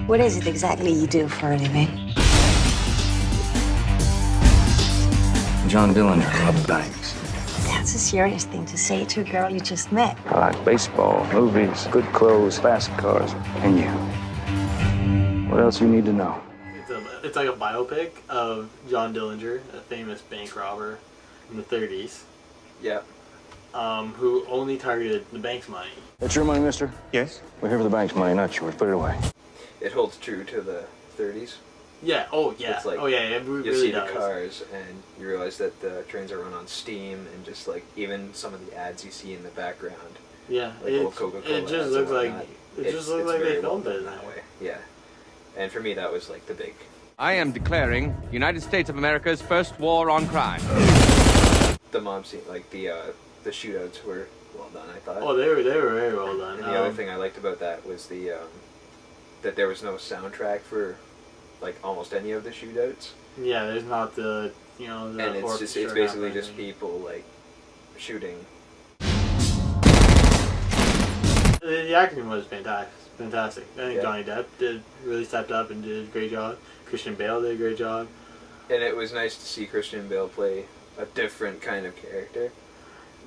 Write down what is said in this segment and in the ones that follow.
What is it exactly you do for a living? John Dillinger, rob banks. That's a serious thing to say to a girl you just met. I like baseball, movies, good clothes, fast cars, and you. What else you need to know? It's like a biopic of John Dillinger, a famous bank robber in the 30s. Yeah. Who only targeted the bank's money. That's your money, mister? Yes. We're here for the bank's money, not yours. Put it away. It holds true to the 30s. Yeah. Oh yeah. It's like, oh yeah. It you really see does. the cars and you realize that the trains are run on steam, and just like even some of the ads you see in the background. Yeah. Like old Coca-Cola it just ads looks and like whatnot. it just looks like they very well filmed it done in that that way. Yeah. And for me, that was like the big. I am declaring United States of America's first war on crime. The mob scene, like the shootouts were well done, I thought. Oh, they were very well done. And the other thing I liked about that was the that there was no soundtrack for like almost any of the shootouts. Yeah, there's not the the And it's basically happening. just people like shooting. The acting was fantastic. I think Yeah. Johnny Depp really stepped up and did a great job. Christian Bale did a great job. And it was nice to see Christian Bale play a different kind of character.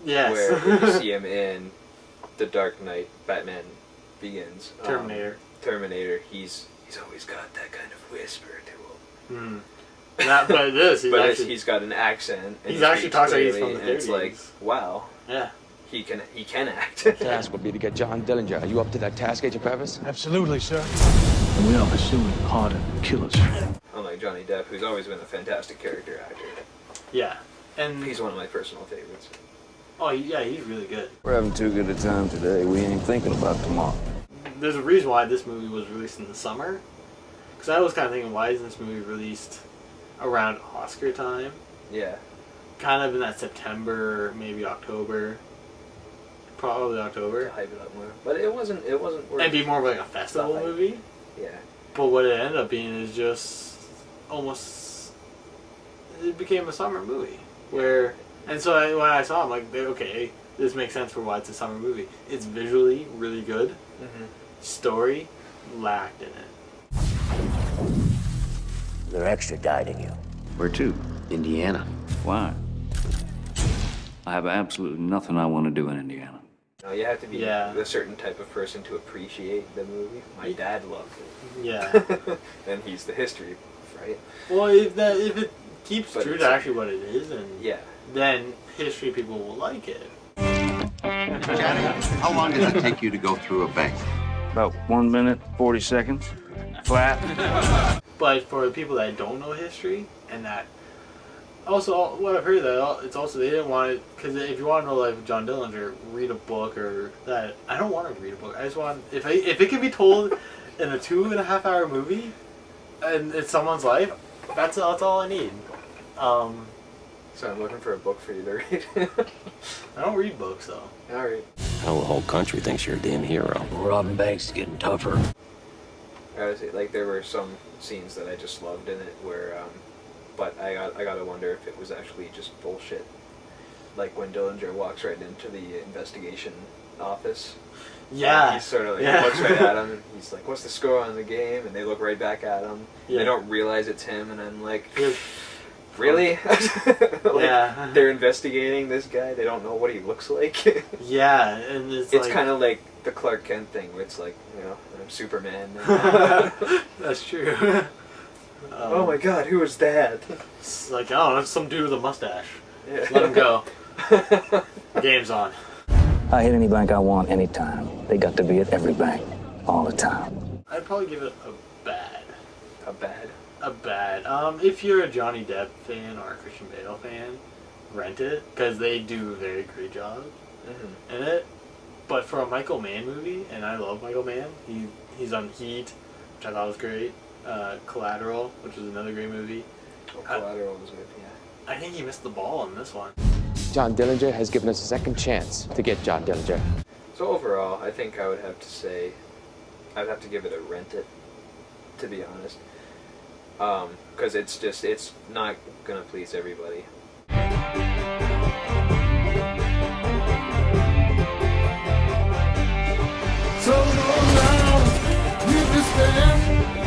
Yes. Where you see him in The Dark Knight, Batman Begins, Terminator. He's always got that kind of whisper to him. But He's got an accent. And He's actually speaks talks like he's clearly, from the and it's 30s. like, wow, Yeah. he can act. The task would be to get John Dillinger. Are you up to that task, Agent Purvis? Absolutely, sir. And we are pursuing hardened killers. Unlike Johnny Depp, who's always been a fantastic character actor. Yeah. And He's one of my personal favorites. he's really good. We're having too good a time today. We ain't thinking about tomorrow. There's a reason why this movie was released in the summer. Because I was kind of thinking, why isn't this movie released around Oscar time? Yeah. Kind of in that September, maybe October. Probably October. To hype it up more. But it wasn't worth And be more of like a festival hype. movie. Yeah. But what it ended up being is just almost... It became a summer movie. And so when I saw it, I'm like, okay, this makes sense for why it's a summer movie. It's visually really good. Mm-hmm. Story lacked in it. They're extraditing you. Where to? Indiana. Why? I have absolutely nothing I want to do in Indiana. No, you have to be Yeah. a certain type of person to appreciate the movie. My dad loved it. Yeah. And he's the history buff, right? Well, if it keeps But true it's- to actually what it is, and Yeah. then history people will like it. Johnny, how long does it take you to go through a bank? About 1 minute, 40 seconds. Flat. But for the people that don't know history, and that also what I've heard that it's also they didn't want it because if you want to know like John Dillinger, read a book or that. I don't want to read a book. I just want if it can be told in a 2.5 hour movie, and it's someone's life. That's all I need. So I'm looking for a book for you to read. I don't read books though. All right. Now the whole country thinks you're a damn hero. Robbing banks is getting tougher. I would say, like, there were some scenes that I just loved in it where, but I gotta wonder if it was actually just bullshit. Like when Dillinger walks right into the investigation office. Yeah. He's sort of like, Yeah. he looks right at him and he's like, what's the score on the game? And they look right back at him. Yeah. They don't realize it's him, and I'm like, Yeah. really? Like, Yeah. They're investigating this guy. They don't know what he looks like. Yeah, and it's It's like, kind of like the Clark Kent thing, where it's like, I'm Superman. That's true. Oh my God, who was that? It's like, I don't know, it's some dude with a mustache. Yeah. Just let him go. Game's on. I hit any bank I want anytime. They got to be at every bank, all the time. I'd probably give it a bad. A bad. A bad. If you're a Johnny Depp fan or a Christian Bale fan, rent it, because they do a very great job in it. But for a Michael Mann movie, and I love Michael Mann, he's on Heat, which I thought was great. Collateral, which was another great movie. Oh, Collateral was good, yeah. I think he missed the ball on this one. John Dillinger has given us a second chance to get John Dillinger. So overall, I think I would have to say, I'd have to give it a rent it, to be honest. Because it's not gonna please everybody. So go around, you can stand.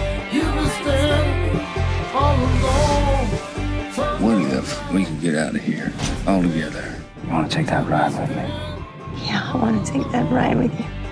all together. You want to take that ride with me? Yeah, I want to take that ride with you.